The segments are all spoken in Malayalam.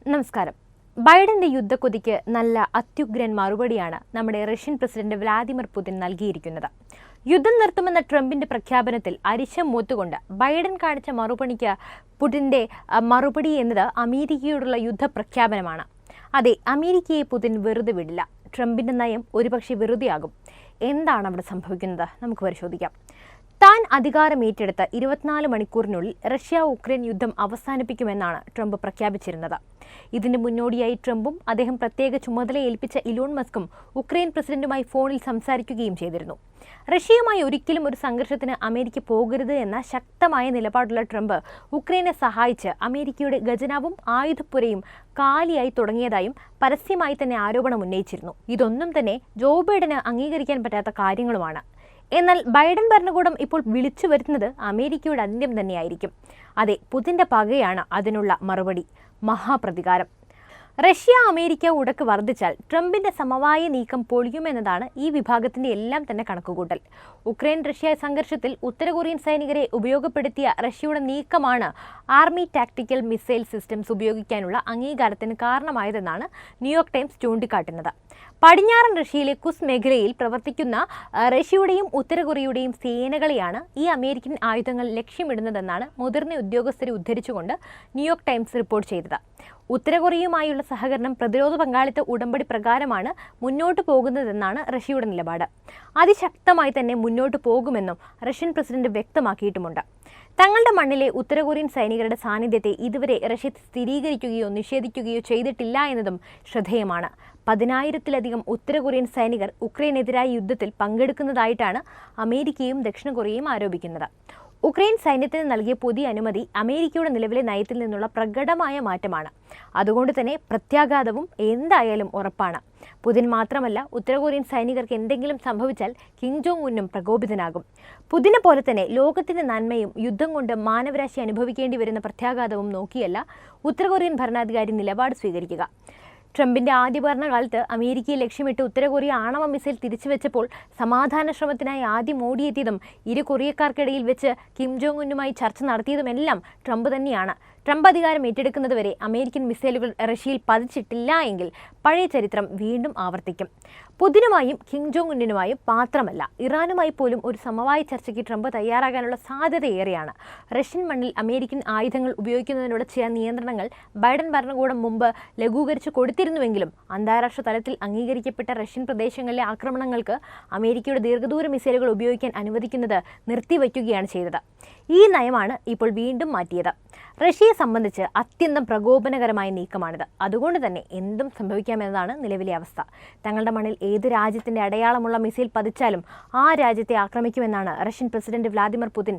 നമസ്കാരം. ബൈഡന്റെ യുദ്ധക്കൊതിക്ക് നല്ല അത്യുഗ്രൻ മറുപടിയാണ് നമ്മുടെ റഷ്യൻ പ്രസിഡന്റ് വ്ളാദിമിർ പുതിൻ നൽകിയിരിക്കുന്നത്. യുദ്ധം നിർത്തുമെന്ന ട്രംപിന്റെ പ്രഖ്യാപനത്തിൽ അരിശം മൂത്തുകൊണ്ട് ബൈഡൻ കാണിച്ച മറുപടിക്ക് പുടിന്റെ മറുപടി എന്നത് അമേരിക്കയോടുള്ള യുദ്ധപ്രഖ്യാപനമാണ്. അതെ, അമേരിക്കയെ പുതിൻ വെറുതെ വിടില്ല. ട്രംപിന്റെ നയം ഒരുപക്ഷെ വെറുതെയാകും. എന്താണ് അവിടെ സംഭവിക്കുന്നത്? നമുക്ക് പരിശോധിക്കാം. താൻ അധികാരമേറ്റെടുത്ത 24 മണിക്കൂറിനുള്ളിൽ റഷ്യ-ഉക്രൈൻ യുദ്ധം അവസാനിപ്പിക്കുമെന്നാണ് ട്രംപ് പ്രഖ്യാപിച്ചിരുന്നത്. ഇതിന് മുന്നോടിയായി ട്രംപും അദ്ദേഹം പ്രത്യേക ചുമതല ഏൽപ്പിച്ച ഇലോൺ മസ്കും ഉക്രൈൻ പ്രസിഡന്റുമായി ഫോണിൽ സംസാരിക്കുകയും ചെയ്തിരുന്നു. റഷ്യയുമായി ഒരിക്കലും ഒരു സംഘർഷത്തിന് അമേരിക്ക പോകരുത് എന്ന ശക്തമായ നിലപാടുള്ള ട്രംപ് ഉക്രൈനെ സഹായിച്ച് അമേരിക്കയുടെ ഖജനാവും ആയുധപ്പുരയും കാലിയായി തുടങ്ങിയതായും പരസ്യമായി തന്നെ ആരോപണം ഉന്നയിച്ചിരുന്നു. ഇതൊന്നും തന്നെ ജോ ബൈഡന് അംഗീകരിക്കാൻ പറ്റാത്ത കാര്യങ്ങളുമാണ്. എന്നാൽ ബൈഡൻ ഭരണകൂടം ഇപ്പോൾ വിളിച്ചു വരുത്തുന്നത് അമേരിക്കയുടെ അന്ത്യം തന്നെയായിരിക്കും. അതെ, പുതിന്റെ പകയാണ് അതിനുള്ള മറുപടി, മഹാപ്രതികാരം. റഷ്യ അമേരിക്ക ഉടക്ക് വർദ്ധിച്ചാൽ ട്രംപിന്റെ സമവായ നീക്കം പൊളിയുമെന്നതാണ് ഈ വിഭാഗത്തിന്റെ എല്ലാം തന്നെ കണക്കുകൂട്ടൽ. ഉക്രൈൻ റഷ്യ സംഘർഷത്തിൽ ഉത്തര കൊറിയൻ സൈനികരെ ഉപയോഗപ്പെടുത്തിയ റഷ്യയുടെ നീക്കമാണ് ആർമി ടാക്ടിക്കൽ മിസൈൽ സിസ്റ്റംസ് ഉപയോഗിക്കാനുള്ള അംഗീകാരത്തിന് കാരണമായതെന്നാണ് ന്യൂയോർക്ക് ടൈംസ് ചൂണ്ടിക്കാട്ടുന്നത്. പടിഞ്ഞാറൻ റഷ്യയിലെ കുസ് മേഖലയിൽ പ്രവർത്തിക്കുന്ന റഷ്യയുടെയും ഉത്തര കൊറിയയുടെയും സേനകളെയാണ് ഈ അമേരിക്കൻ ആയുധങ്ങൾ ലക്ഷ്യമിടുന്നതെന്നാണ് മുതിർന്ന ഉദ്യോഗസ്ഥരെ ഉദ്ധരിച്ചുകൊണ്ട് ന്യൂയോർക്ക് ടൈംസ് റിപ്പോർട്ട് ചെയ്തത്. ഉത്തര കൊറിയയുമായുള്ള സഹകരണം പ്രതിരോധ പങ്കാളിത്ത ഉടമ്പടി പ്രകാരമാണ് മുന്നോട്ട് പോകുന്നതെന്നാണ് റഷ്യയുടെ നിലപാട്. അതിശക്തമായി തന്നെ മുന്നോട്ട് പോകുമെന്നും റഷ്യൻ പ്രസിഡന്റ് വ്യക്തമാക്കിയിട്ടുമുണ്ട്. തങ്ങളുടെ മണ്ണിലെ ഉത്തര കൊറിയൻ സൈനികരുടെ സാന്നിധ്യത്തെ ഇതുവരെ റഷ്യ സ്ഥിരീകരിക്കുകയോ നിഷേധിക്കുകയോ ചെയ്തിട്ടില്ല എന്നതും ശ്രദ്ധേയമാണ്. 10,000-ലധികം ഉത്തര കൊറിയൻ സൈനികർ ഉക്രൈനെതിരായ യുദ്ധത്തിൽ പങ്കെടുക്കുന്നതായിട്ടാണ് അമേരിക്കയും ദക്ഷിണ കൊറിയയും ആരോപിക്കുന്നത്. ഉക്രൈൻ സൈന്യത്തിന് നൽകിയ പുതിയ അനുമതി അമേരിക്കയുടെ നിലവിലെ നയത്തിൽ നിന്നുള്ള പ്രകടമായ മാറ്റമാണ്. അതുകൊണ്ട് തന്നെ പ്രത്യാഘാതവും എന്തായാലും ഉറപ്പാണ്. പുതിൻ മാത്രമല്ല, ഉത്തര കൊറിയൻ സൈനികർക്ക് എന്തെങ്കിലും സംഭവിച്ചാൽ കിം ജോങ് ഉന്നും പ്രകോപിതനാകും. പുതിനെ പോലെ തന്നെ ലോകത്തിന്റെ നന്മയും യുദ്ധം കൊണ്ട് മാനവരാശി അനുഭവിക്കേണ്ടി വരുന്ന പ്രത്യാഘാതവും നോക്കിയല്ല ഉത്തര കൊറിയൻ ഭരണാധികാരി നിലപാട് സ്വീകരിക്കുക. ട്രംപിന്റെ ആദ്യ ഭരണകാലത്ത് അമേരിക്കയെ ലക്ഷ്യമിട്ട് ഉത്തര കൊറിയ ആണവ മിസൈൽ തിരിച്ചുവെച്ചപ്പോൾ സമാധാന ശ്രമത്തിനായി ആദ്യം ഓടിയെത്തിയതും ഇരു കൊറിയക്കാർക്കിടയിൽ വെച്ച് കിം ജോങ് ഉന്നുമായി ചർച്ച നടത്തിയതുമെല്ലാം ട്രംപ് തന്നെയാണ്. ട്രംപ് അധികാരം ഏറ്റെടുക്കുന്നതുവരെ അമേരിക്കൻ മിസൈലുകൾ റഷ്യയിൽ പതിച്ചിട്ടില്ല എങ്കിൽ പഴയ ചരിത്രം വീണ്ടും ആവർത്തിക്കും. പുതിനുമായും കിം ജോങ് ഉന്നിനുമായും മാത്രമല്ല, ഇറാനുമായി പോലും ഒരു സമവായ ചർച്ചയ്ക്ക് ട്രംപ് തയ്യാറാകാനുള്ള സാധ്യത ഏറെയാണ്. റഷ്യൻ മണ്ണിൽ അമേരിക്കൻ ആയുധങ്ങൾ ഉപയോഗിക്കുന്നതിനുള്ള ചില നിയന്ത്രണങ്ങൾ ബൈഡൻ ഭരണകൂടം മുമ്പ് ലഘൂകരിച്ചു കൊടുത്തിരുന്നുവെങ്കിലും അന്താരാഷ്ട്ര തലത്തിൽ അംഗീകരിക്കപ്പെട്ട റഷ്യൻ പ്രദേശങ്ങളിലെ ആക്രമണങ്ങൾക്ക് അമേരിക്കയുടെ ദീർഘദൂര മിസൈലുകൾ ഉപയോഗിക്കാൻ അനുവദിക്കുന്നത് നിർത്തിവയ്ക്കുകയാണ് ചെയ്തത്. ഈ നയമാണ് ഇപ്പോൾ വീണ്ടും മാറ്റിയത്. റഷ്യയെ സംബന്ധിച്ച് അത്യന്തം പ്രകോപനകരമായ നീക്കമാണിത്. അതുകൊണ്ട് തന്നെ എന്തും സംഭവിക്കാമെന്നതാണ് നിലവിലെ അവസ്ഥ. തങ്ങളുടെ മണ്ണിൽ ഏത് രാജ്യത്തിന്റെ അടയാളമുള്ള മിസൈൽ പതിച്ചാലും ആ രാജ്യത്തെ ആക്രമിക്കുമെന്നാണ് റഷ്യൻ പ്രസിഡന്റ് വ്ളാദിമിർ പുതിൻ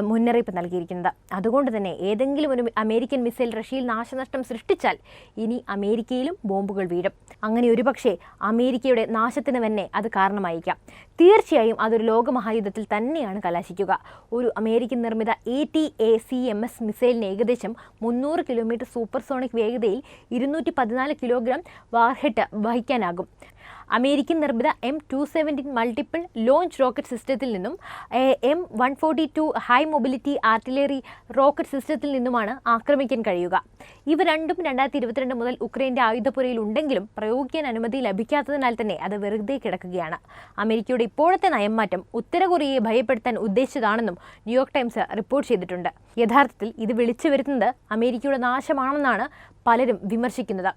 മുന്നറിയിപ്പ് നൽകിയിരിക്കുന്നത്. അതുകൊണ്ട് തന്നെ ഏതെങ്കിലും ഒരു അമേരിക്കൻ മിസൈൽ റഷ്യയിൽ നാശനഷ്ടം സൃഷ്ടിച്ചാൽ ഇനി അമേരിക്കയിലും ബോംബുകൾ വീഴും. അങ്ങനെ ഒരുപക്ഷെ അമേരിക്കയുടെ നാശത്തിന് തന്നെ അത് കാരണമായിരിക്കാം. തീർച്ചയായും അതൊരു ലോകമഹായുദ്ധത്തിൽ തന്നെയാണ് കലാശിക്കുക. ഒരു അമേരിക്കൻ നിർമ്മിത ATACMS മിസൈലിന് ഏകദേശം 300 കിലോമീറ്റർ സൂപ്പർസോണിക് വേഗതയിൽ 214 കിലോഗ്രാം വാർഹെഡ് വഹിക്കാനാകും. അമേരിക്കൻ നിർമ്മിത M217 മൾട്ടിപ്പിൾ ലോഞ്ച് റോക്കറ്റ് സിസ്റ്റത്തിൽ നിന്നും M142 high mobility artillery rocket സിസ്റ്റത്തിൽ നിന്നുമാണ് ആക്രമിക്കാൻ കഴിയുക. ഇവ രണ്ടും 2022 മുതൽ ഉക്രൈൻ്റെ ആയുധപ്പുരയിൽ ഉണ്ടെങ്കിലും പ്രയോഗിക്കാൻ അനുമതി ലഭിക്കാത്തതിനാൽ തന്നെ അത് വെറുതെ കിടക്കുകയാണ്. അമേരിക്കയുടെ ഇപ്പോഴത്തെ നയംമാറ്റം ഉത്തര കൊറിയയെ ഭയപ്പെടുത്താൻ ഉദ്ദേശിച്ചതാണെന്നും ന്യൂയോർക്ക് ടൈംസ് റിപ്പോർട്ട് ചെയ്തിട്ടുണ്ട്. യഥാർത്ഥത്തിൽ ഇത് വിളിച്ചു വരുത്തുന്നത് അമേരിക്കയുടെ നാശമാണെന്നാണ് പലരും വിമർശിക്കുന്നത്.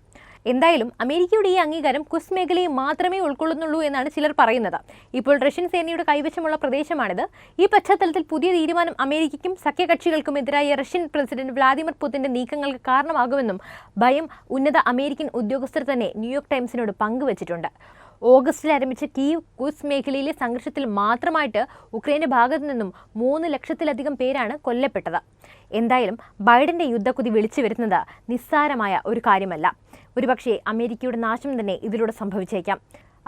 എന്തായാലും അമേരിക്കയുടെ ഈ അംഗീകാരം കുസ് മേഖലയെ മാത്രമേ ഉൾക്കൊള്ളുന്നുള്ളൂ എന്നാണ് ചിലർ പറയുന്നത്. ഇപ്പോൾ റഷ്യൻ സേനയുടെ കൈവശമുള്ള പ്രദേശമാണിത്. ഈ പശ്ചാത്തലത്തിൽ പുതിയ തീരുമാനം അമേരിക്കയ്ക്കും സഖ്യകക്ഷികൾക്കും എതിരായ റഷ്യൻ പ്രസിഡന്റ് വ്ളാദിമിർ പുതിന്റെ നീക്കങ്ങൾക്ക് കാരണമാകുമെന്നും ഭയം ഉന്നത അമേരിക്കൻ ഉദ്യോഗസ്ഥർ തന്നെ ന്യൂയോർക്ക് ടൈംസിനോട് പങ്കുവച്ചിട്ടുണ്ട്. ഓഗസ്റ്റിൽ ആരംഭിച്ച കീവ് കുസ് മേഖലയിലെ സംഘർഷത്തിൽ മാത്രമായിട്ട് ഉക്രൈന്റെ ഭാഗത്തു നിന്നും 3 ലക്ഷത്തിലധികം പേരാണ് കൊല്ലപ്പെട്ടത്. എന്തായാലും ബൈഡന്റെ യുദ്ധക്കുതി വിളിച്ചു വരുന്നത് നിസ്സാരമായ ഒരു കാര്യമല്ല. ഒരുപക്ഷെ അമേരിക്കയുടെ നാശം തന്നെ ഇതിലൂടെ സംഭവിച്ചേക്കാം.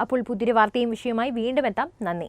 അപ്പോൾ പുതിയൊരു വാർത്തയും വിഷയവുമായി വീണ്ടും എത്താം. നന്ദി.